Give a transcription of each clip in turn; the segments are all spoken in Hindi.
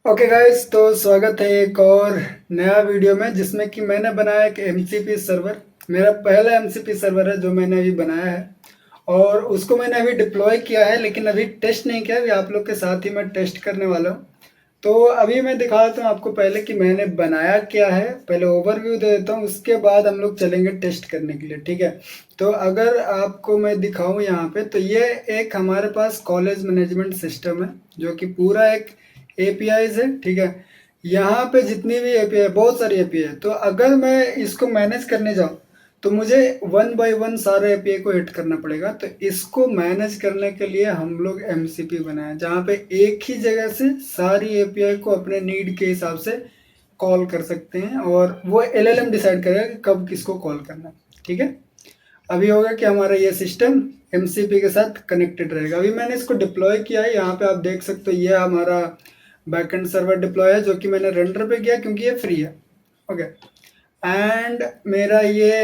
ओके गाइस, तो स्वागत है एक और नया वीडियो में जिसमें कि मैंने बनाया एक एमसीपी सर्वर। मेरा पहला एमसीपी सर्वर है जो मैंने अभी बनाया है और उसको मैंने अभी डिप्लॉय किया है, लेकिन अभी टेस्ट नहीं किया। अभी आप लोग के साथ ही मैं टेस्ट करने वाला हूँ। तो अभी मैं दिखा देता हूँ आपको पहले कि मैंने बनाया क्या है। पहले ओवरव्यू दे देता हूँ, उसके बाद हम लोग चलेंगे टेस्ट करने के लिए, ठीक है। तो अगर आपको मैं दिखाऊँ यहाँ पे, तो ये एक हमारे पास कॉलेज मैनेजमेंट सिस्टम है जो कि पूरा एक एपीआईज है, ठीक है। यहाँ पे जितनी भी एपीआई, बहुत सारी एपीआई है। तो अगर मैं इसको मैनेज करने जाऊँ तो मुझे वन बाय वन सारे एपीआई को ऐड करना पड़ेगा। तो इसको मैनेज करने के लिए हम लोग एमसीपी बनाए, जहाँ पे एक ही जगह से सारी एपीआई को अपने नीड के हिसाब से कॉल कर सकते हैं और वो एलएलएम डिसाइड करेगा कि कब किसको कॉल करना है, ठीक है। अभी होगा कि हमारा ये सिस्टम एमसीपी के साथ कनेक्टेड रहेगा। अभी मैंने इसको डिप्लॉय किया है, यहाँ पे आप देख सकते हो ये हमारा बैकएंड सर्वर डिप्लॉय है जो कि मैंने रेंडर पे किया क्योंकि ये फ्री है। ओके, एंड मेरा ये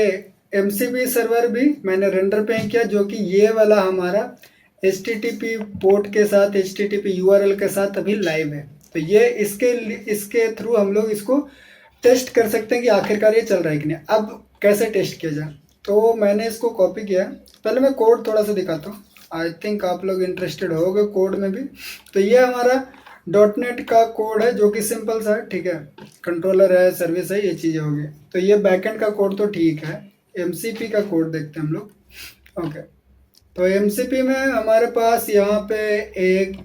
एमसीपी सर्वर भी मैंने रेंडर पे ही किया, जो कि ये वाला हमारा HTTP पोर्ट के साथ, HTTP URL के साथ अभी लाइव है। तो ये इसके थ्रू हम लोग इसको टेस्ट कर सकते हैं कि आखिरकार ये चल रहा है कि नहीं। अब कैसे टेस्ट किया जाए, तो मैंने इसको कॉपी किया है। पहले मैं कोड थोड़ा सा दिखाता हूँ, आई थिंक आप लोग इंटरेस्टेड होगे कोड में भी। तो ये हमारा .NET का कोड है जो कि सिंपल सा है, ठीक है। कंट्रोलर है, सर्विस है, ये चीज़ें हो गई। तो ये बैकएंड का कोड तो ठीक है। एमसीपी का कोड देखते हैं हम लोग। ओके, तो एमसीपी में हमारे पास यहाँ पे एक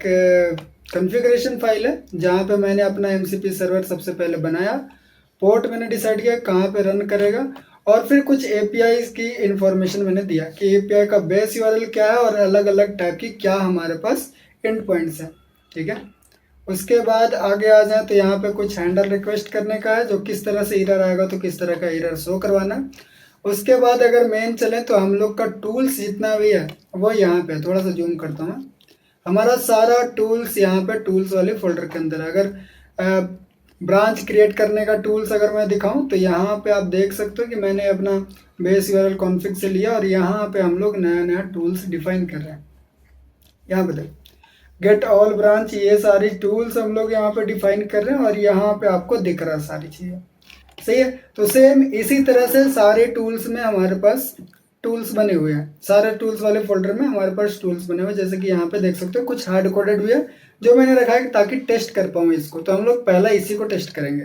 कॉन्फ़िगरेशन फाइल है जहाँ पे मैंने अपना एमसीपी सर्वर सबसे पहले बनाया। पोर्ट मैंने डिसाइड किया कहाँ पे रन करेगा, और फिर कुछ एपीआई की इंफॉर्मेशन मैंने दिया कि एपीआई का बेस यूआरएल क्या है और अलग अलग टाइप की क्या हमारे पास एंड पॉइंट्स हैं, ठीक है। उसके बाद आगे आ जाए तो यहाँ पे कुछ हैंडल रिक्वेस्ट करने का है, जो किस तरह से एरर आएगा तो किस तरह का एरर शो करवाना है। उसके बाद अगर मेन चले तो हम लोग का टूल्स जितना भी है वो यहाँ पे, थोड़ा सा जूम करता हूँ मैं। हमारा सारा टूल्स यहाँ पे टूल्स वाले फोल्डर के अंदर है। अगर ब्रांच क्रिएट करने का टूल्स अगर मैं दिखाऊं तो यहाँ पे आप देख सकते हो कि मैंने अपना बेस यूआरएल कॉन्फ़िग से लिया और यहाँ पे हम लोग नया नया टूल्स डिफाइन कर रहे हैं। यहाँ पे देखो, गेट ऑल ब्रांच, ये सारी टूल्स हम लोग यहाँ पे डिफाइन कर रहे हैं और यहाँ पे आपको दिख रहा है सारी चीज़ें, सही है। तो सेम इसी तरह से सारे टूल्स में हमारे पास टूल्स बने हुए हैं। सारे टूल्स वाले फोल्डर में हमारे पास टूल्स बने हुए हैं, जैसे कि यहाँ पे देख सकते हो कुछ हार्ड कोडेड भी है जो मैंने रखा है ताकि टेस्ट कर पाऊँ इसको। तो हम लोग पहला इसी को टेस्ट करेंगे।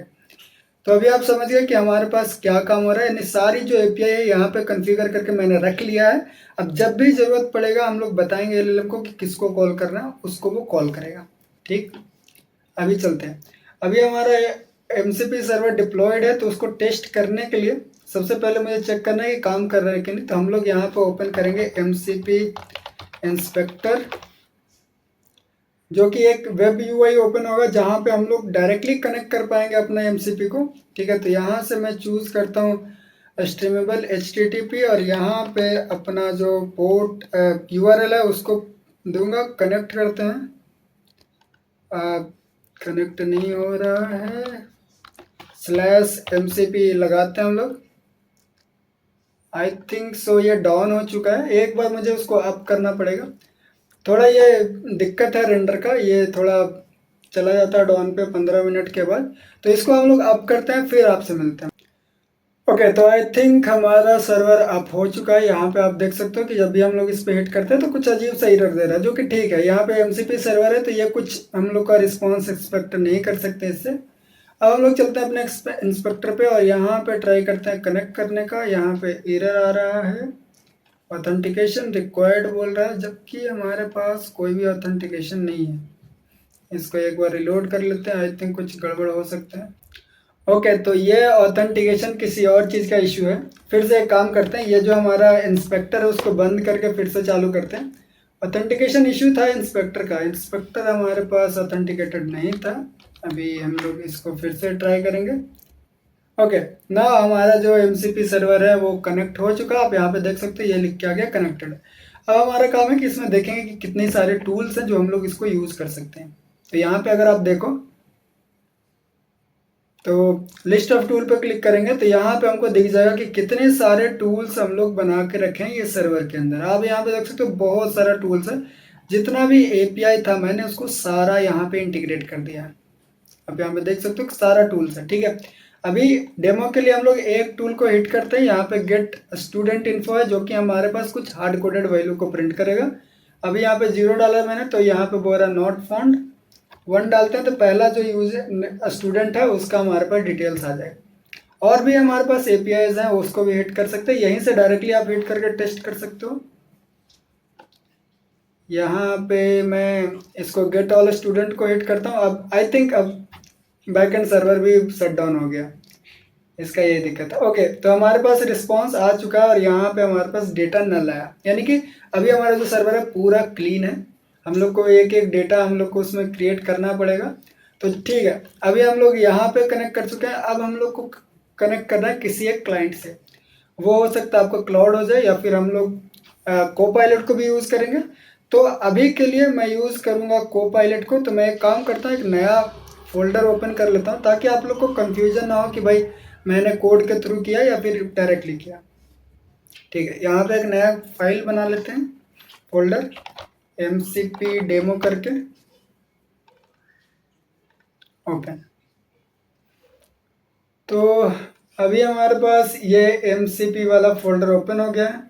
तो अभी आप समझ गए कि हमारे पास क्या काम हो रहा है, यानी सारी जो एपीआई है यहाँ पे कॉन्फ़िगर करके मैंने रख लिया है। अब जब भी ज़रूरत पड़ेगा हम लोग बताएंगे एलएलएम को कि किसको कॉल करना है, उसको वो कॉल करेगा, ठीक। अभी चलते हैं। अभी हमारा एमसीपी सर्वर डिप्लॉयड है, तो उसको टेस्ट करने के लिए सबसे पहले मुझे चेक करना है कि काम कर रहा है कि नहीं। तो हम लोग यहाँ पे ओपन करेंगे एमसीपी इंस्पेक्टर, जो कि एक वेब यूआई ओपन होगा जहाँ पे हम लोग डायरेक्टली कनेक्ट कर पाएंगे अपना एमसीपी को, ठीक है। तो यहाँ से मैं चूज़ करता हूँ स्ट्रीमेबल HTTP और यहाँ पे अपना जो पोर्ट यूआरएल है उसको दूंगा। कनेक्ट करते हैं, कनेक्ट नहीं हो रहा है, /MCP लगाते हैं हम लोग। आई थिंक सो ये डाउन हो चुका है, एक बार मुझे उसको अप करना पड़ेगा। थोड़ा ये दिक्कत है रेंडर का, ये थोड़ा चला जाता है डाउन पे 15 मिनट के बाद। तो इसको हम लोग अप करते हैं, फिर आपसे मिलते हैं। ओके, तो आई थिंक हमारा सर्वर अप हो चुका है। यहाँ पे आप देख सकते हो कि जब भी हम लोग इस पे हिट करते हैं तो कुछ अजीब सा एरर दे रहा है, जो कि ठीक है। यहाँ पे एमसीपी सर्वर है तो ये कुछ हम लोग का रिस्पॉन्स एक्सपेक्ट नहीं कर सकते इससे। अब हम लोग चलते हैं अपने इंस्पेक्टर पे और यहाँ पे ट्राई करते हैं कनेक्ट करने का। यहाँ पे एरर आ रहा है, ऑथेंटिकेशन रिक्वायर्ड बोल रहा है, जबकि हमारे पास कोई भी ऑथेंटिकेशन नहीं है। इसको एक बार रिलोड कर लेते हैं, आई थिंक कुछ गड़बड़ हो सकता है। ओके, तो ये ऑथेंटिकेशन किसी और चीज़ का इशू है। फिर से एक काम करते हैं, ये जो हमारा इंस्पेक्टर है उसको बंद करके फिर से चालू करते हैं। ऑथेंटिकेशन इशू था इंस्पेक्टर का, इंस्पेक्टर हमारे पास ऑथेंटिकेटेड नहीं था। अभी हम लोग इसको फिर से ट्राई करेंगे। ओके, ना हमारा जो एमसीपी सर्वर है वो कनेक्ट हो चुका। आप यहाँ पे देख सकते हैं ये लिख के आ गया कनेक्टेड। अब हमारा काम है कि इसमें देखेंगे कि कितने सारे टूल्स हैं जो हम लोग इसको यूज़ कर सकते हैं। तो यहाँ पे अगर आप देखो तो लिस्ट ऑफ टूल पे क्लिक करेंगे तो यहाँ पे हमको दिख जाएगा कि कितने सारे टूल्स हम लोग बना के रखे हैं ये सर्वर के अंदर। आप यहाँ पे देख सकते हो बहुत सारा टूल्स है। जितना भी एपीआई था मैंने उसको सारा यहाँ पे इंटीग्रेट कर दिया है। अब यहाँ पे देख सकते हो कि सारा टूल्स है, ठीक है। अभी डेमो के लिए हम लोग एक टूल को हिट करते हैं, यहाँ पे गेट स्टूडेंट इन्फो है जो कि हमारे पास कुछ हार्ड कोडेड वैल्यू को प्रिंट करेगा। अभी यहाँ पे 0 डाला मैंने, तो यहाँ पे बोल रहा नॉट फाउंड। 1 डालते हैं तो पहला जो यूजर स्टूडेंट है उसका हमारे पास डिटेल्स आ जाएगा। और भी हमारे पास एपीआईज हैं, उसको भी हिट कर सकते हैं, यहीं से डायरेक्टली आप हिट करके टेस्ट कर सकते हो। यहाँ पे मैं इसको गेट ऑल स्टूडेंट को हिट करता हूँ। अब आई थिंक अब बैकएंड सर्वर भी शट डाउन हो गया, इसका ये दिक्कत है। ओके, तो हमारे पास रिस्पांस आ चुका है और यहाँ पे हमारे पास डेटा नल आया, यानी कि अभी हमारा जो सर्वर है पूरा क्लीन है। हम लोग को एक एक डेटा हम लोग को उसमें क्रिएट करना पड़ेगा। तो ठीक है, अभी हम लोग यहाँ पे कनेक्ट कर चुके हैं। अब हम लोग को कनेक्ट करना है किसी एक क्लाइंट से, वो हो सकता है आपको क्लाउड हो जाए या फिर हम लोग कोपायलट को भी यूज़ करेंगे। तो अभी के लिए मैं यूज़ करूँगा कोपायलट को। तो मैं एक काम करता हूँ, एक नया फोल्डर ओपन कर लेता हूँ ताकि आप लोग को कन्फ्यूजन ना हो कि भाई मैंने कोड के थ्रू किया या फिर डायरेक्टली किया। ठीक है, यहाँ पे एक नया फाइल बना लेते हैं, फोल्डर MCP डेमो करके ओपन। तो अभी हमारे पास ये MCP वाला फोल्डर ओपन हो गया है।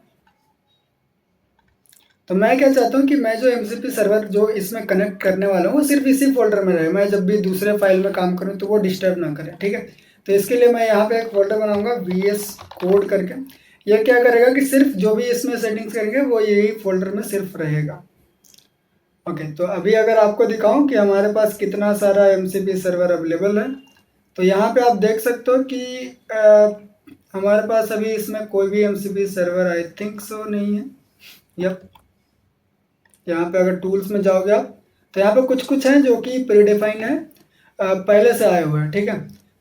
तो मैं क्या चाहता हूँ कि मैं जो MCP सर्वर जो इसमें कनेक्ट करने वाला हूँ वो सिर्फ इसी फोल्डर में रहे, मैं जब भी दूसरे फाइल में काम करूँ तो वो डिस्टर्ब ना करे, ठीक है। तो इसके लिए मैं यहाँ पे एक फोल्डर बनाऊंगा VS कोड करके। ये क्या करेगा कि सिर्फ जो भी इसमें सेटिंग्स करेंगे वो यही फोल्डर में सिर्फ रहेगा। ओके, तो अभी अगर आपको दिखाऊं कि हमारे पास कितना सारा MCP सर्वर अवेलेबल है, तो यहाँ पे आप देख सकते हो कि हमारे पास अभी इसमें कोई भी MCP server I think so नहीं है। यप, यहाँ पे अगर टूल्स में जाओगे आप तो यहाँ पे कुछ कुछ हैं जो कि प्रीडिफाइंड है, पहले से आए हुए हैं, ठीक है।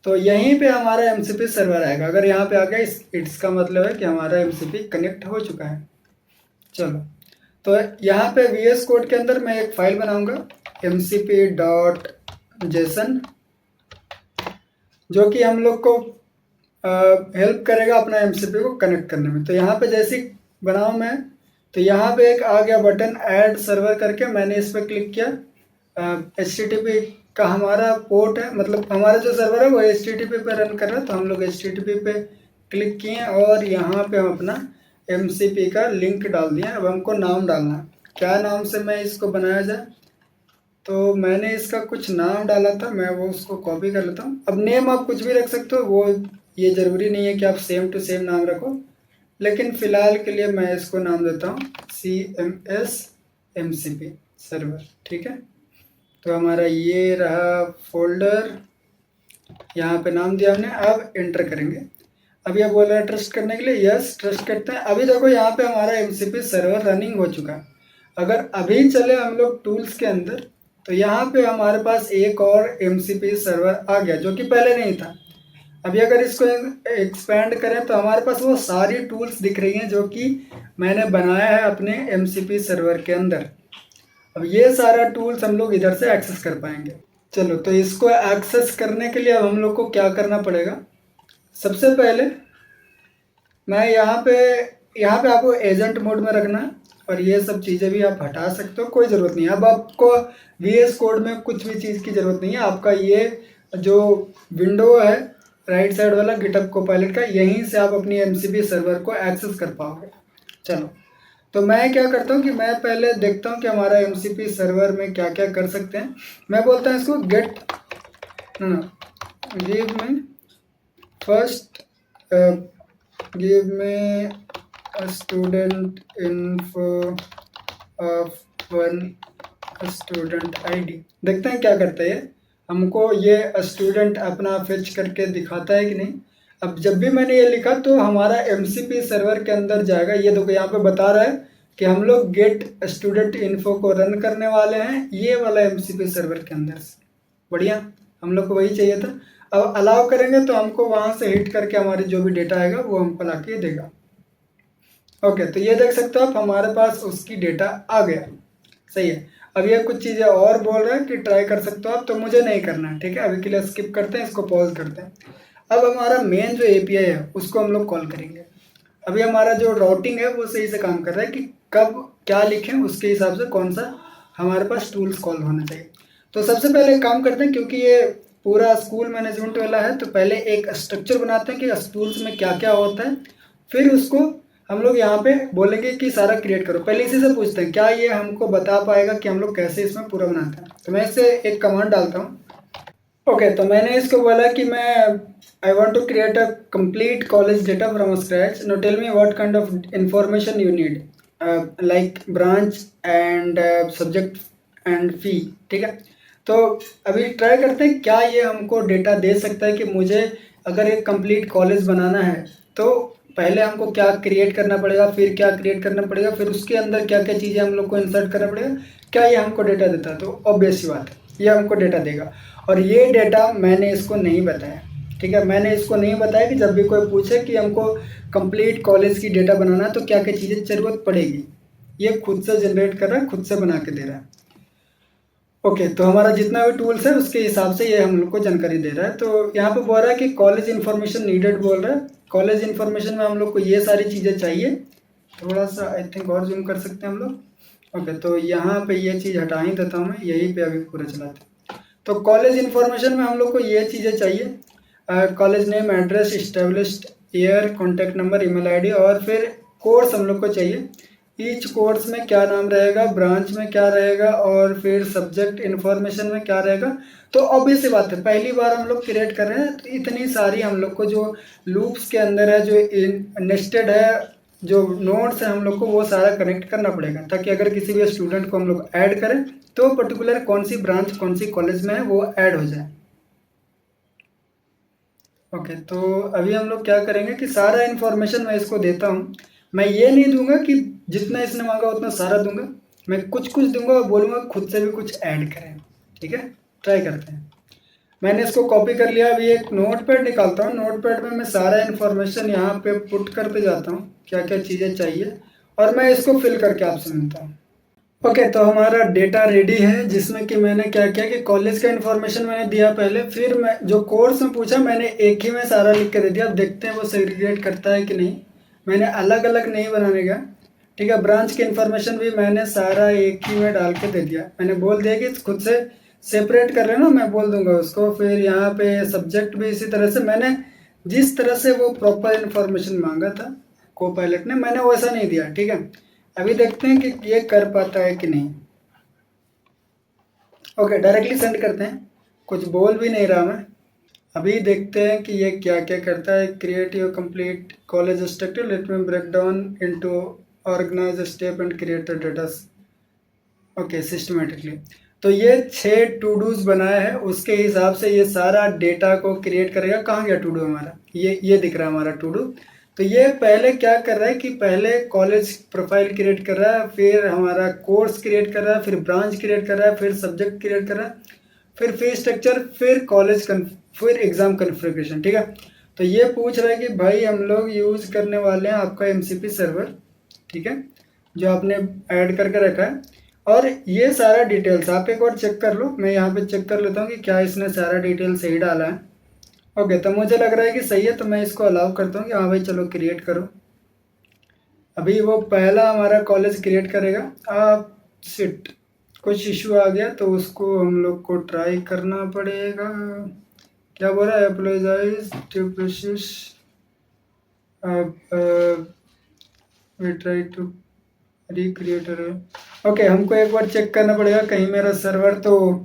तो यहीं पे हमारा MCP सर्वर आएगा। अगर यहाँ पे आ गया इसका मतलब है कि हमारा MCP कनेक्ट हो चुका है। चलो, तो यहाँ पे VS कोड के अंदर मैं एक फाइल बनाऊंगा mcp.json, जो कि हम लोग को हेल्प करेगा अपना MCP को कनेक्ट करने में। तो यहाँ पे जैसे बनाऊँ मैं, तो यहाँ पे एक आ गया बटन ऐड सर्वर करके, मैंने इस पर क्लिक किया। HTTP का हमारा पोर्ट है, मतलब हमारा जो सर्वर है वो HTTP पे रन कर रहा है, तो हम लोग HTTP पे क्लिक किए और यहाँ पे हम अपना MCP का लिंक डाल दिया। अब हमको नाम डालना है, क्या नाम से मैं इसको बनाया जाए। तो मैंने इसका कुछ नाम डाला था, मैं वो उसको कॉपी कर लेता हूँ। अब नेम आप कुछ भी रख सकते हो, वो ये ज़रूरी नहीं है कि आप सेम टू सेम नाम रखो, लेकिन फ़िलहाल के लिए मैं इसको नाम देता हूँ CMS MCP सर्वर, ठीक है। तो हमारा ये रहा फोल्डर, यहाँ पे नाम दिया हमने। अब एंटर करेंगे। अब ये बोल रहा है ट्रस्ट करने के लिए, यस ट्रस्ट करते हैं। अभी देखो यहाँ पे हमारा MCP सर्वर रनिंग हो चुका है। अगर अभी चले हम लोग टूल्स के अंदर, तो यहाँ पे हमारे पास एक और MCP सर्वर आ गया जो कि पहले नहीं था। अभी अगर इसको एक्सपेंड करें तो हमारे पास वो सारी टूल्स दिख रही हैं जो कि मैंने बनाया है अपने MCP सर्वर के अंदर। अब ये सारा टूल्स हम लोग इधर से एक्सेस कर पाएंगे। चलो, तो इसको एक्सेस करने के लिए अब हम लोग को क्या करना पड़ेगा। सबसे पहले मैं यहाँ पे आपको एजेंट मोड में रखना है और ये सब चीज़ें भी आप हटा सकते हो, कोई ज़रूरत नहीं है। अब आपको VS कोड में कुछ भी चीज़ की ज़रूरत नहीं है। आपका ये जो विंडो है राइट साइड वाला गिटहब कोपायलट का, यहीं से आप अपनी MCP सर्वर को एक्सेस कर पाओगे। चलो, तो मैं क्या करता हूँ कि मैं पहले देखता हूँ कि हमारा MCP सर्वर में क्या क्या कर सकते हैं। मैं बोलता हूँ इसको get give me first give me student info of one student ID। देखते हैं क्या करता है। हमको ये स्टूडेंट अपना फेच करके दिखाता है कि नहीं। अब जब भी मैंने ये लिखा तो हमारा MCP सर्वर के अंदर जाएगा। ये देखो यहाँ पे बता रहा है कि हम लोग गेट स्टूडेंट इन्फो को रन करने वाले हैं ये वाला MCP सर्वर के अंदर से। बढ़िया, हम लोग को वही चाहिए था। अब अलाउ करेंगे तो हमको वहाँ से हिट करके हमारी जो भी डेटा आएगा वो हमको ला के देगा। ओके, तो ये देख सकते हो आप, हमारे पास उसकी डेटा आ गया। सही है। अब ये कुछ चीज़ें और बोल रहा है कि ट्राई कर सकते हो आप, तो मुझे नहीं करना है, ठीक है। अभी के लिए स्किप करते हैं, इसको पॉज करते हैं। अब हमारा मेन जो API है उसको हम लोग कॉल करेंगे। अभी हमारा जो राउटिंग है वो सही से काम कर रहा है कि कब क्या लिखें, उसके हिसाब से कौन सा हमारे पास टूल्स कॉल होना चाहिए। तो सबसे पहले एक काम करते हैं, क्योंकि ये पूरा स्कूल मैनेजमेंट वाला है, तो पहले एक स्ट्रक्चर बनाते हैं कि स्कूल्स में क्या क्या होता है, फिर उसको हम लोग यहाँ पे बोलेंगे कि सारा क्रिएट करो। पहले इसी से पूछते हैं क्या ये हमको बता पाएगा कि हम लोग कैसे इसमें पूरा बनाते हैं। तो मैं इसे एक कमांड डालता हूँ। ओके, तो मैंने इसको बोला कि मैं I want to create a complete college data from scratch. No tell me what kind of information you need, like branch and subject and fee. ठीक है, तो अभी ट्राई करते हैं क्या ये हमको डेटा दे सकता है कि मुझे अगर एक कंप्लीट कॉलेज बनाना है तो पहले हमको क्या क्रिएट करना पड़ेगा, फिर क्या क्रिएट करना पड़ेगा, फिर उसके अंदर क्या क्या चीज़ें हम लोग को इंसर्ट करना पड़ेगा। क्या ये हमको डेटा देता है? तो ऑब्वियस सी बात है, ये हमको डेटा देगा। और ये डेटा मैंने इसको नहीं बताया। ठीक है, मैंने इसको नहीं बताया कि जब भी कोई पूछे कि हमको कंप्लीट कॉलेज की डेटा बनाना है तो क्या क्या चीज़ें ज़रूरत पड़ेगी, ये खुद से जनरेट कर रहा है, खुद से बना के दे रहा है। ओके, तो हमारा जितना भी टूल्स है उसके हिसाब से ये हम लोग को जानकारी दे रहा है। तो यहाँ पे बोल रहा है कि कॉलेज इन्फॉर्मेशन नीडेड बोल रहा है। कॉलेज इन्फॉर्मेशन में हम लोग को ये सारी चीज़ें चाहिए। थोड़ा सा आई थिंक और जूम कर सकते हैं हम लोग। ओके, तो यहाँ पे ये चीज़ हटा ही देता हूँ मैं, यहीं पे अभी पूरा चलाते हैं। तो कॉलेज इन्फॉर्मेशन में हम लोग को ये चीज़ें चाहिए, college name, address, established year, contact number, email ID, और फिर कोर्स हम लोग को चाहिए। ईच कोर्स में क्या नाम रहेगा, ब्रांच में क्या रहेगा, और फिर सब्जेक्ट इन्फॉर्मेशन में क्या रहेगा। तो ऑब्वियस सी बात है, पहली बार हम लोग क्रिएट कर रहे हैं तो इतनी सारी हम लोग को जो लूप्स के अंदर है, जो नेस्टेड है, जो नोड्स है, हम लोग को वो सारा कनेक्ट करना पड़ेगा, ताकि अगर किसी भी स्टूडेंट को हम लोग ऐड करें तो पर्टिकुलर कौन सी ब्रांच कौन सी कॉलेज में है वो ऐड हो जाए। ओके, तो अभी हम लोग क्या करेंगे कि सारा इन्फॉर्मेशन मैं इसको देता हूँ। मैं ये नहीं दूंगा कि जितना इसने मांगा उतना सारा दूंगा, मैं कुछ कुछ दूंगा और बोलूँगा खुद से भी कुछ ऐड करें। ठीक है, ट्राई करते हैं। मैंने इसको कॉपी कर लिया। अभी एक नोट पैड निकालता हूँ, नोट पैड में मैं सारा इन्फॉर्मेशन यहाँ पे पुट करते जाता हूँ, क्या क्या चीज़ें चाहिए, और मैं इसको फिल करके आपसे मिलता हूँ। ओके, तो हमारा डेटा रेडी है, जिसमें कि मैंने क्या किया कि कॉलेज का इन्फॉर्मेशन मैंने दिया पहले, फिर मैं जो कोर्स में पूछा मैंने एक ही में सारा लिख के दे दिया। अब देखते हैं वो सेग्रीगेट करता है कि नहीं। मैंने अलग अलग नहीं बनाने का। ठीक है, ब्रांच की इन्फॉर्मेशन भी मैंने सारा एक ही में डाल के दे दिया। मैंने बोल दिया कि खुद से सेपरेट कर लेना, मैं बोल दूंगा उसको। फिर यहाँ पे सब्जेक्ट भी इसी तरह से मैंने जिस तरह से वो प्रॉपर इन्फॉर्मेशन मांगा था को पायलट ने, मैंने वैसा नहीं दिया। ठीक है, अभी देखते हैं कि ये कर पाता है कि नहीं। ओके, डायरेक्टली सेंड करते हैं, कुछ बोल भी नहीं रहा मैं। अभी देखते हैं कि ये क्या क्या करता है। Create your complete college structure, let me break down into organise step and create data. Okay, systematically. तो ये 6 टू डूज बनाया है, उसके हिसाब से ये सारा डेटा को क्रिएट करेगा। कहाँ गया टू डू हमारा, ये दिख रहा है हमारा टू डू। तो ये पहले क्या कर रहा है कि पहले कॉलेज प्रोफाइल क्रिएट कर रहा है, फिर हमारा कोर्स क्रिएट कर रहा है, फिर ब्रांच क्रिएट कर रहा है, फिर सब्जेक्ट क्रिएट कर रहा है, फिर फी स्ट्रक्चर, फिर फिर एग्ज़ाम कन्फिग्रेशन। ठीक है, तो ये पूछ रहा है कि भाई हम लोग यूज़ करने वाले हैं आपका MCP सर्वर। ठीक है, जो आपने ऐड करके रखा है, और ये सारा डिटेल्स आप एक बार चेक कर लो। मैं यहाँ पे चेक कर लेता हूँ कि क्या इसने सारा डिटेल सही डाला है। ओके, तो मुझे लग रहा है कि सही है, तो मैं इसको अलाउ करता हूँ कि हाँ भाई चलो क्रिएट करो। अभी वो पहला हमारा कॉलेज क्रिएट करेगा। आप सिट कुछ इशू आ गया तो उसको हम लोग को ट्राई करना पड़ेगा। क्या बोल रहा है, apologize to process, we try to recreate. Okay, हमको एक बार चेक करना पड़ेगा कहीं मेरा सर्वर तो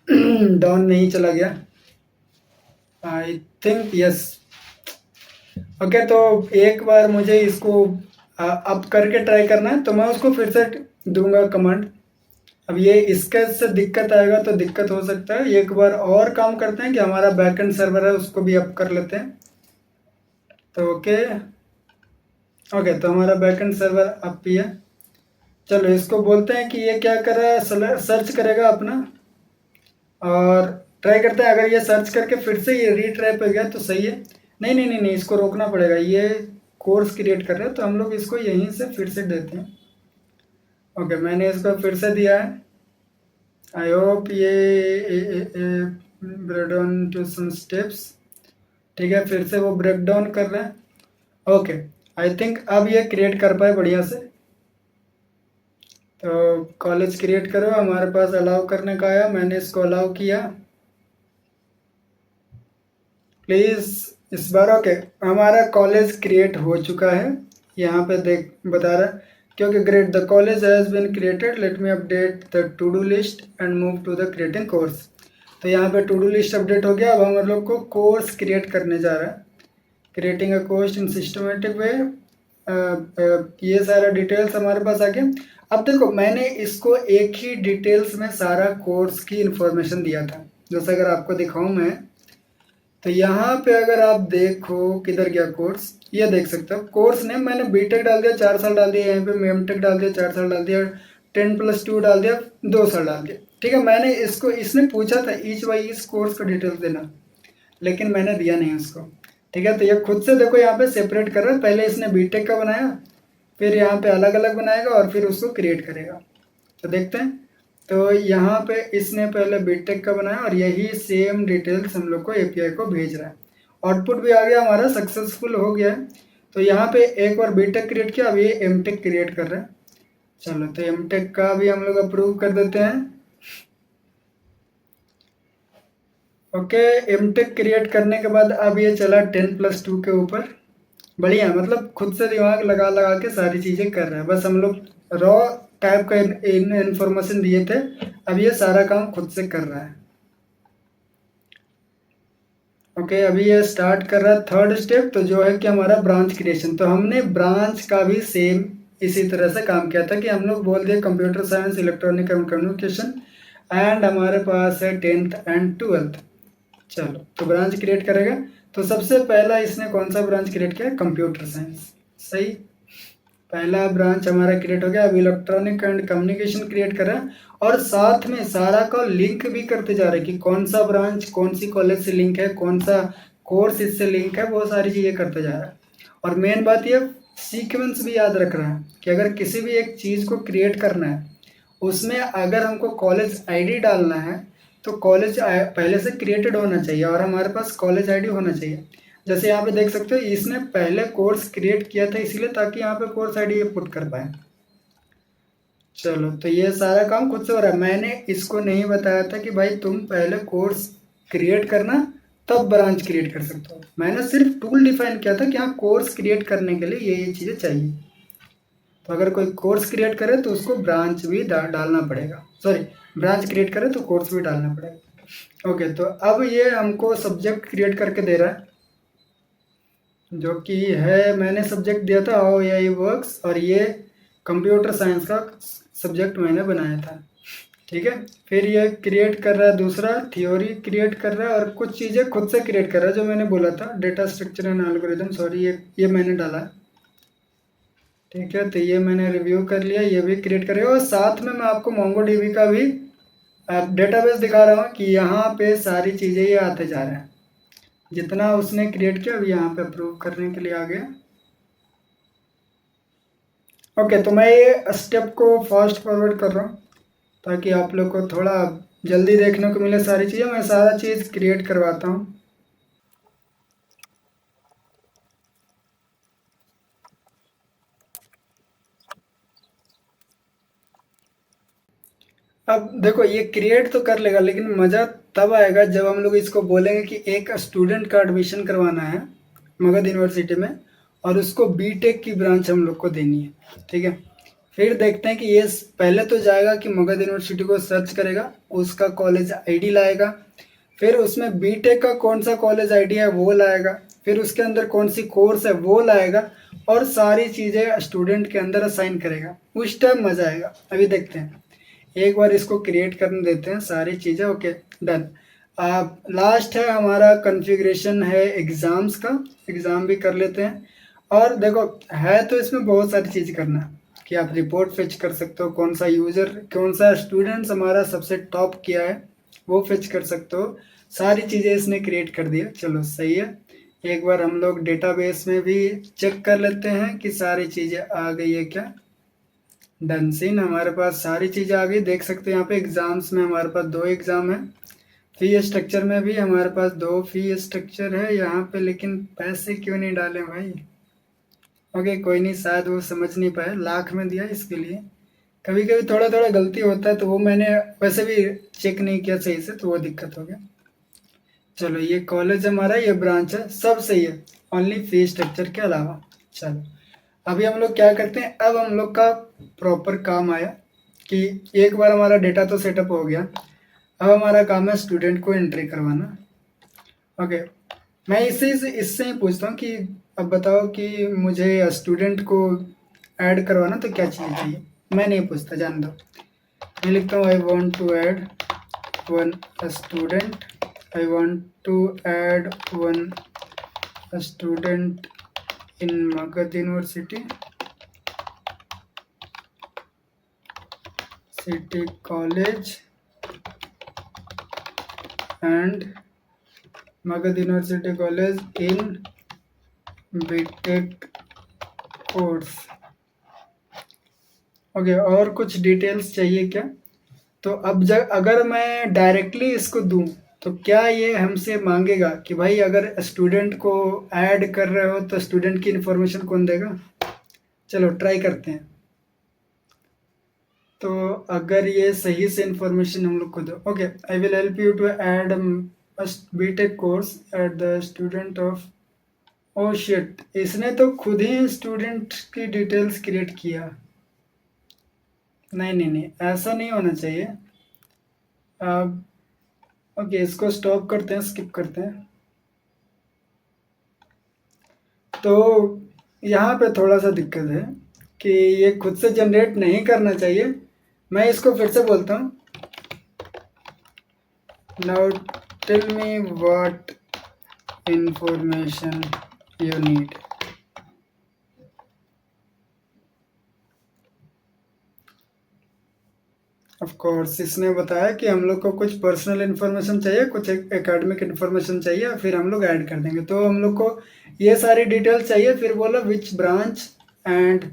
डाउन नहीं चला गया। I think yes. ओके, तो एक बार मुझे इसको अब करके ट्राई करना है, तो मैं उसको फिर से दूंगा कमांड। अब ये इसके से दिक्कत आएगा तो दिक्कत हो सकता है। एक बार और काम करते हैं कि हमारा बैकएंड सर्वर है उसको भी अप कर लेते हैं। तो ओके, तो हमारा बैकएंड सर्वर अप ही है। चलो इसको बोलते हैं कि ये क्या कर रहा है, सर्च करेगा अपना, और ट्राई करते हैं। अगर ये सर्च करके फिर से ये रीट्राई पे गया तो सही है। नहीं नहीं नहीं नहीं, इसको रोकना पड़ेगा। ये कोर्स क्रिएट कर रहे हैं तो हम लोग इसको यहीं से फिर से देते हैं। ओके, मैंने इसको फिर से दिया है। आई होप ये break down to some steps. ठीक है, फिर से वो ब्रेक डाउन कर रहा है। ओके, आई थिंक अब ये क्रिएट कर पाए बढ़िया से। तो कॉलेज क्रिएट करो, हमारे पास अलाउ करने का आया, मैंने इसको अलाउ किया। प्लीज़ इस बार ओके। हमारा कॉलेज क्रिएट हो चुका है, यहाँ पे देख बता रहा है क्योंकि great the college has been created, let me update the to do list and move to the creating course. तो यहाँ पे टू डू लिस्ट अपडेट हो गया। अब हम लोग को कोर्स क्रिएट करने जा रहा है, creating a course in systematic way. ये सारा डिटेल्स हमारे पास आ गया। अब देखो मैंने इसको एक ही डिटेल्स में सारा कोर्स की इंफॉर्मेशन दिया था, जैसे अगर आपको दिखाऊं मैं, तो यहाँ पे अगर आप देखो किधर गया कोर्स, ये देख सकते हो कोर्स नेम मैंने बीटेक डाल दिया 4 साल डाल दिया, यहाँ पे एमटेक डाल दिया 4 साल डाल दिया, 10+2 डाल दिया 2 साल डाल दिया। ठीक है, मैंने इसको इसने पूछा था ईच वाई इस कोर्स का डिटेल्स देना, लेकिन मैंने दिया नहीं उसको। ठीक है, तो ये खुद से देखो यहाँ पे सेपरेट कर रहा है, पहले इसने बीटेक का बनाया, फिर यहाँ पे अलग अलग बनाएगा और फिर उसको क्रिएट करेगा। तो देखते हैं, तो यहाँ पे इसने पहले बीटेक का बनाया और यही सेम डिटेल्स हम लोग को एपीआई को भेज रहा है। आउटपुट भी आ गया हमारा, सक्सेसफुल हो गया है। तो यहाँ पे एक बार बीटेक क्रिएट किया, अब ये एमटेक क्रिएट कर रहा है। चलो तो एमटेक का भी हम लोग अप्रूव कर देते हैं। ओके, एमटेक क्रिएट करने के बाद अब ये चला 10+2 के ऊपर। बढ़िया, मतलब खुद से दिमाग लगा लगा के सारी चीज़ें कर रहा है। बस हम लोग रॉ टाइप का इन्फॉर्मेशन दिए थे, अब ये सारा काम खुद से कर रहा है। ओके, अभी ये स्टार्ट कर रहा है थर्ड स्टेप, तो जो है कि हमारा ब्रांच क्रिएशन। तो हमने ब्रांच का भी सेम इसी तरह से काम किया था कि हम लोग बोल दिए computer science, electronic and communication, and हमारे पास है 10th एंड 12th। चलो तो ब्रांच क्रिएट करेगा। तो सबसे पहला इसने कौन सा ब्रांच क्रिएट किया? Computer science. सही, पहला ब्रांच हमारा क्रिएट हो गया। अब इलेक्ट्रॉनिक एंड कम्युनिकेशन क्रिएट कर रहा है और साथ में सारा का लिंक भी करते जा रहे हैं कि कौन सा ब्रांच कौन सी कॉलेज से लिंक है, कौन सा कोर्स इससे लिंक है, वो सारी चीज़ें करते जा रहा है। और मेन बात ये सीक्वेंस भी याद रख रहा है कि अगर किसी भी एक चीज़ को क्रिएट करना है, उसमें अगर हमको कॉलेज आईडी डालना है तो कॉलेज पहले से क्रिएटेड होना चाहिए और हमारे पास कॉलेज आईडी होना चाहिए। जैसे यहाँ पे देख सकते हो इसने पहले कोर्स क्रिएट किया था इसलिए, ताकि यहाँ पे कोर्स आईडी ये पुट कर पाए। चलो तो ये सारा काम खुद से हो रहा है। मैंने इसको नहीं बताया था कि भाई तुम पहले कोर्स क्रिएट करना तब ब्रांच क्रिएट कर सकते हो। मैंने सिर्फ टूल डिफाइन किया था कि हाँ कोर्स क्रिएट करने के लिए ये चीज़ें चाहिए। तो अगर कोई कोर्स क्रिएट करे तो उसको ब्रांच भी डालना पड़ेगा, सॉरी ब्रांच क्रिएट करे तो कोर्स भी डालना पड़ेगा। ओके, तो अब ये हमको सब्जेक्ट क्रिएट करके दे रहा है, जो कि है मैंने सब्जेक्ट दिया था हाउ एआई वर्क्स, और ये कंप्यूटर साइंस का सब्जेक्ट मैंने बनाया था। ठीक है, फिर ये क्रिएट कर रहा है दूसरा थ्योरी क्रिएट कर रहा है और कुछ चीज़ें खुद से क्रिएट कर रहा है जो मैंने बोला था data structure and algorithm, sorry ये मैंने डाला है। ठीक है, तो ये मैंने रिव्यू कर लिया, ये भी क्रिएट करेगा। और साथ में मैं आपको मोंगोडीबी का भी डेटाबेस दिखा रहा हूँ कि यहाँ पे सारी चीज़ें ये आते जा रहे हैं। जितना उसने क्रिएट किया अभी यहाँ पे अप्रूव करने के लिए आ गया। ओके, तो मैं ये स्टेप को फास्ट फॉरवर्ड कर रहा हूँ ताकि आप लोग को थोड़ा जल्दी देखने को मिले सारी चीज़ें। मैं सारा चीज़ क्रिएट करवाता हूँ। अब देखो ये क्रिएट तो कर लेगा, लेकिन मज़ा तब आएगा जब हम लोग इसको बोलेंगे कि एक स्टूडेंट का एडमिशन करवाना है मगध यूनिवर्सिटी में और उसको बीटेक की ब्रांच हम लोग को देनी है। ठीक है, फिर देखते हैं कि ये पहले तो जाएगा कि मगध यूनिवर्सिटी को सर्च करेगा, उसका कॉलेज आईडी लाएगा, फिर उसमें बीटेक का कौन सा कॉलेज आईडी है वो लाएगा, फिर उसके अंदर कौन सी कोर्स है वो लाएगा और सारी चीज़ें स्टूडेंट के अंदर असाइन करेगा। उस टाइम मज़ा आएगा। अभी देखते हैं, एक बार इसको क्रिएट करने देते हैं सारी चीज़ें। Okay done. अब लास्ट है हमारा कॉन्फ़िगरेशन है एग्ज़ाम्स का, एग्ज़ाम भी कर लेते हैं। और देखो है तो इसमें बहुत सारी चीज़ करना कि आप रिपोर्ट फेच कर सकते हो, कौन सा यूज़र कौन सा स्टूडेंट्स हमारा सबसे टॉप किया है वो फेच कर सकते हो। सारी चीज़ें इसने क्रिएट कर दिया। चलो सही है, एक बार हम लोग डेटाबेस में भी चेक कर लेते हैं कि सारी चीज़ें आ गई है क्या। डन सीन, हमारे पास सारी चीज़ें आ गई। देख सकते हैं यहाँ पे एग्ज़ाम्स में हमारे पास 2 एग्ज़ाम है, फी स्ट्रक्चर में भी हमारे पास 2 फी स्ट्रक्चर है यहाँ पे, लेकिन पैसे क्यों नहीं डाले भाई। ओके कोई नहीं, शायद वो समझ नहीं पाए, लाख में दिया इसके लिए। कभी कभी थोड़ा थोड़ा गलती होता है, तो वो मैंने वैसे भी चेक नहीं किया सही से, तो वो दिक्कत हो गया। चलो ये कॉलेज हमारा, ये ब्रांच है, सब सही है, ओनली फी स्ट्रक्चर के अलावा। चलो अभी हम लोग क्या करते हैं, अब हम लोग का प्रॉपर काम आया कि एक बार हमारा डेटा तो सेटअप हो गया, अब हमारा काम है स्टूडेंट को एंट्री करवाना। ओके, मैं इससे ही पूछता हूँ कि अब बताओ कि मुझे स्टूडेंट को ऐड करवाना तो क्या चीज़ चाहिए। मैं नहीं पूछता, जान दो, मैं लिखता हूँ I want to add one student, I want to add one student in Magad University, City College and Magad University College in BTech course। Okay, और कुछ डिटेल्स चाहिए क्या? तो अब जब अगर मैं डायरेक्टली इसको दूं तो क्या ये हमसे मांगेगा कि भाई अगर स्टूडेंट को ऐड कर रहे हो तो स्टूडेंट की इन्फॉर्मेशन कौन देगा? चलो ट्राई करते हैं। तो अगर ये सही से इंफॉर्मेशन हम लोग को दो, okay, I will help you to add BTech course at the student of, oh shit, इसने तो खुद ही स्टूडेंट की डिटेल्स क्रिएट किया। नहीं नहीं नहीं, ऐसा नहीं होना चाहिए। अब ओके, इसको स्टॉप करते हैं, स्किप करते हैं। तो यहाँ पे थोड़ा सा दिक्कत है कि ये खुद से जनरेट नहीं करना चाहिए। मैं इसको फिर से बोलता हूँ, now tell me what information you need. Of course इसने बताया कि हम लोग को कुछ पर्सनल इन्फॉर्मेशन चाहिए, कुछ एकेडमिक इन्फॉर्मेशन चाहिए, फिर हम लोग ऐड कर देंगे। तो हम लोग को ये सारी डिटेल्स चाहिए। फिर बोला विच ब्रांच, एंड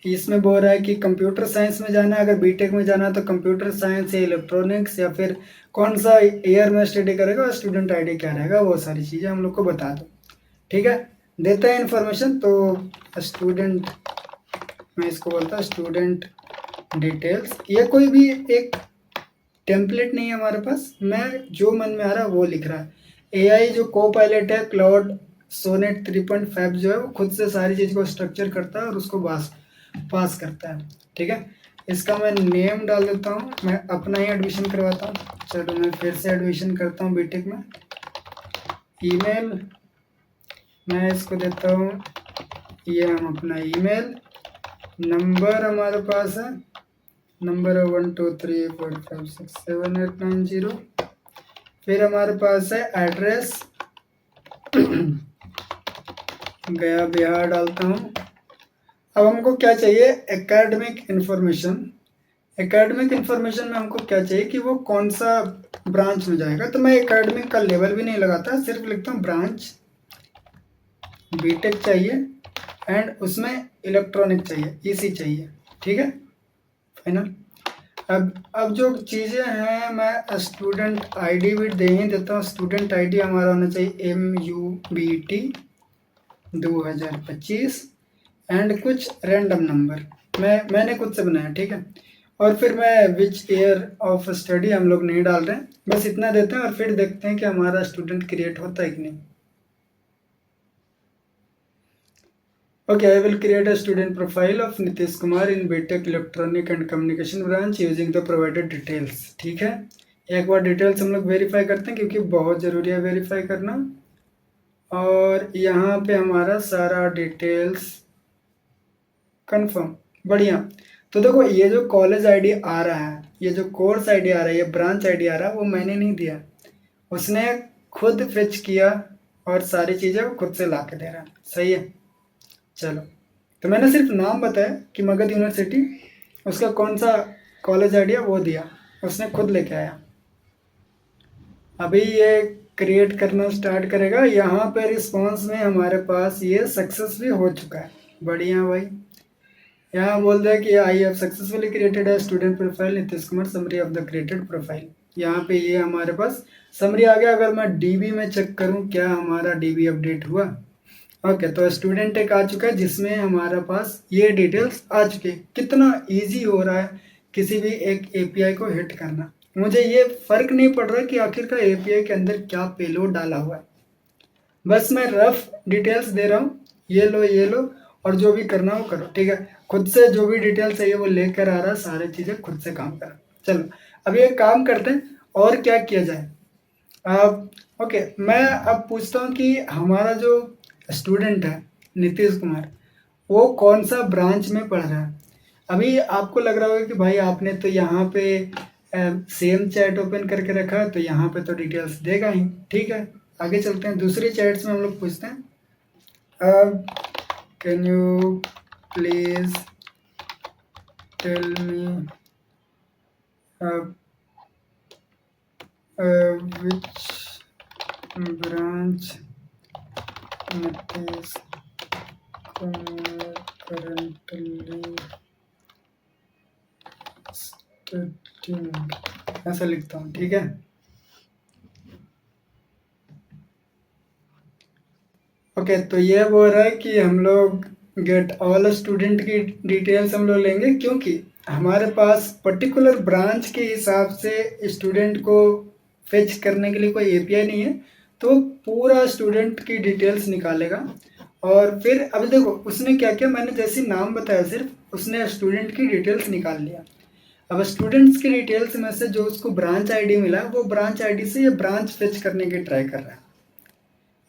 इसमें बोल रहा है कि कंप्यूटर साइंस में जाना है, अगर बीटेक में जाना है तो कंप्यूटर साइंस या इलेक्ट्रॉनिक्स, या फिर कौन सा ईयर में स्टडी करेगा और स्टूडेंट आईडी क्या रहेगा, वो सारी चीज़ें हम लोग को बता दो। ठीक है, देते हैं इन्फॉर्मेशन। तो स्टूडेंट, मैं इसको बोलता हूँ स्टूडेंट डिटेल्स। ये कोई भी एक टेम्पलेट नहीं है हमारे पास, मैं जो मन में आ रहा है वो लिख रहा है। एआई जो को पायलट है, क्लाउड सोनेट 3.5 जो है, वो खुद से सारी चीज़ को स्ट्रक्चर करता है और उसको पास करता है। ठीक है, इसका मैं नेम डाल देता हूँ, मैं अपना ही एडमिशन करवाता हूँ। चलो मैं फिर से एडमिशन करता हूँ बीटेक में। ईमेल मैं इसको देता हूँ, ये हम अपना ईमेल। नंबर हमारे पास है, नंबर है 1234567890। फिर हमारे पास है एड्रेस, गया बिहार डालता हूँ। अब हमको क्या चाहिए, एकेडमिक इन्फॉर्मेशन। एकेडमिक इन्फॉर्मेशन में हमको क्या चाहिए कि वो कौन सा ब्रांच में जाएगा। तो मैं एकेडमिक का लेवल भी नहीं लगाता, सिर्फ लिखता हूँ ब्रांच बीटेक चाहिए, एंड उसमें इलेक्ट्रॉनिक चाहिए, ईसी चाहिए। ठीक है, फाइनल। अब जो चीज़ें हैं, मैं स्टूडेंट आईडी भी दे ही देता हूँ। स्टूडेंट आईडी हमारा होना चाहिए MUBT 2025 एंड कुछ रैंडम नंबर मैंने खुद से बनाया। ठीक है, और फिर मैं विच ईयर ऑफ स्टडी हम लोग नहीं डाल रहे हैं, बस इतना देते हैं और फिर देखते हैं कि हमारा स्टूडेंट क्रिएट होता है कि नहीं। Okay, I will create a student profile of Nitish Kumar in BTech Electronic and Communication branch using the provided details। ठीक है, एक बार डिटेल्स हम लोग वेरीफाई करते हैं क्योंकि बहुत ज़रूरी है वेरीफाई करना। और यहाँ पे हमारा सारा डिटेल्स कंफर्म, बढ़िया। तो देखो, ये जो कॉलेज आईडी आ रहा है, ये जो कोर्स आईडी आ रहा है, ये ब्रांच आईडी आ रहा है, वो मैंने नहीं दिया, उसने खुद फिच किया और सारी चीज़ें वो खुद से ला के दे रहा है। सही है, चलो। तो मैंने सिर्फ नाम बताया कि मगध यूनिवर्सिटी, उसका कौन सा कॉलेज आइडिया वो दिया, उसने खुद लेके आया। अभी ये क्रिएट करना स्टार्ट करेगा। यहाँ पे रिस्पॉन्स में हमारे पास ये सक्सेस भी हो चुका है, बढ़िया भाई। यहाँ बोल रहा है कि आई हैव सक्सेसफुली क्रिएटेड है student profile Nitish Kumar, summary of the created profile. यहाँ पे ये हमारे पास समरी आ गया। अगर मैं डीबी में चेक करूँ क्या हमारा डीबी अपडेट हुआ, ओके, तो स्टूडेंट एक आ चुका है जिसमें हमारे पास ये डिटेल्स आ चुके हैं। कितना इजी हो रहा है किसी भी एक एपीआई को हिट करना। मुझे ये फ़र्क नहीं पड़ रहा कि आखिरकार एपीआई के अंदर क्या पेलोड डाला हुआ है। बस मैं रफ डिटेल्स दे रहा हूँ, ये लो और जो भी करना हो करो, ठीक है। खुद से जो भी डिटेल चाहिए वो लेकर आ रहा, सारी चीज़ें खुद से काम करो। चलो अब ये काम करते हैं और क्या किया जाए। ओके, मैं अब पूछता हूँ कि हमारा जो स्टूडेंट है नीतीश कुमार, वो कौन सा ब्रांच में पढ़ रहा है। अभी आपको लग रहा होगा कि भाई आपने तो यहाँ पे सेम चैट ओपन करके रखा है, तो यहाँ पे तो डिटेल्स देगा ही, ठीक है। आगे चलते हैं, दूसरी चैट्स में हम लोग पूछते हैं, can you please tell me which branch Nitish Kumar currently studying, ऐसा लिखता हूँ, ठीक है। ओके, तो ये बोल रहा है कि हम लोग गेट ऑल स्टूडेंट की डिटेल्स हम लोग लेंगे, क्योंकि हमारे पास पर्टिकुलर ब्रांच के हिसाब से स्टूडेंट को फेच करने के लिए कोई एपीआई नहीं है, तो पूरा स्टूडेंट की डिटेल्स निकालेगा। और फिर अब देखो उसने क्या किया, मैंने जैसे नाम बताया सिर्फ उसने स्टूडेंट की डिटेल्स निकाल लिया। अब स्टूडेंट्स की डिटेल्स में से जो उसको ब्रांच आईडी मिला, वो ब्रांच आईडी से ये ब्रांच फेच करने की ट्राई कर रहा है।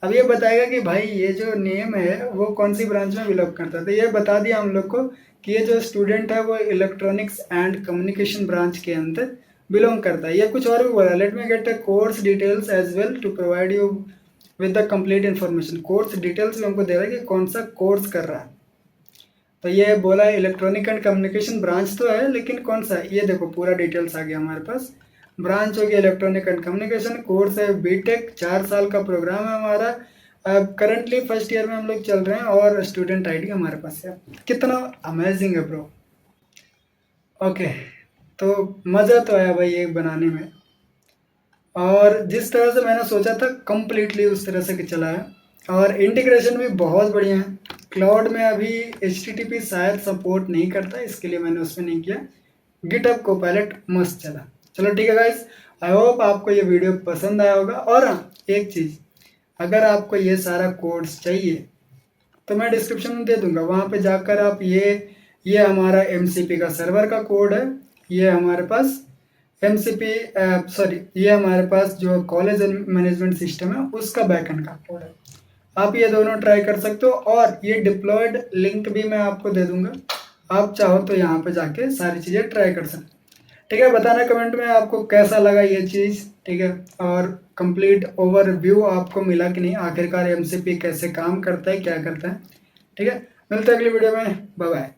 अब ये बताएगा कि भाई ये जो नेम है वो कौन सी ब्रांच में बिलोंग करता है। तो ये बता दिया हम लोग को कि ये जो स्टूडेंट है वो इलेक्ट्रॉनिक्स एंड कम्युनिकेशन ब्रांच के अंदर बिलोंग करता है। ये कुछ और भी बोला, let me get a course details as well to provide you with the complete information. Course details भी हमको दे रहा है कि कौन सा कोर्स कर रहा है। तो ये बोला इलेक्ट्रॉनिक एंड कम्युनिकेशन ब्रांच तो है, लेकिन कौन सा, ये देखो पूरा डिटेल्स आ गया हमारे पास। ब्रांच हो गया इलेक्ट्रॉनिक एंड कम्युनिकेशन, कोर्स है बीटेक, 4 साल का प्रोग्राम है हमारा। अब करंटली फर्स्ट ईयर में हम लोग चल रहे हैं और स्टूडेंट आईडी हमारे पास है। कितना अमेजिंग है ब्रो। ओके, तो मज़ा तो आया भाई एक बनाने में, और जिस तरह से मैंने सोचा था कंप्लीटली उस तरह से चला है, और इंटीग्रेशन भी बहुत बढ़िया है। क्लाउड में अभी HTTP शायद सपोर्ट नहीं करता, इसके लिए मैंने उसमें नहीं किया। गिटहब कोपायलट मस्त चला। चलो ठीक है गाइस, आई होप आपको ये वीडियो पसंद आया होगा। और हाँ, एक चीज़, अगर आपको ये सारा कोड्स चाहिए तो मैं डिस्क्रिप्शन में दे दूंगा, वहाँ पे जाकर आप ये हमारा MCP का सर्वर का कोड है, ये हमारे पास MCP सॉरी ये हमारे पास जो कॉलेज मैनेजमेंट सिस्टम है उसका बैकएंड का कोड है। आप ये दोनों ट्राई कर सकते हो, और ये डिप्लॉयड लिंक भी मैं आपको दे दूंगा, आप चाहो तो यहाँ पे जाके सारी चीज़ें ट्राई कर सकते हो। ठीक है, बताना कमेंट में आपको कैसा लगा ये चीज़, ठीक है। और कंप्लीट ओवरव्यू आपको मिला कि नहीं, आखिरकार MCP कैसे काम करता है, क्या करता है। ठीक है, मिलते हैं अगली वीडियो में, बाय बाय।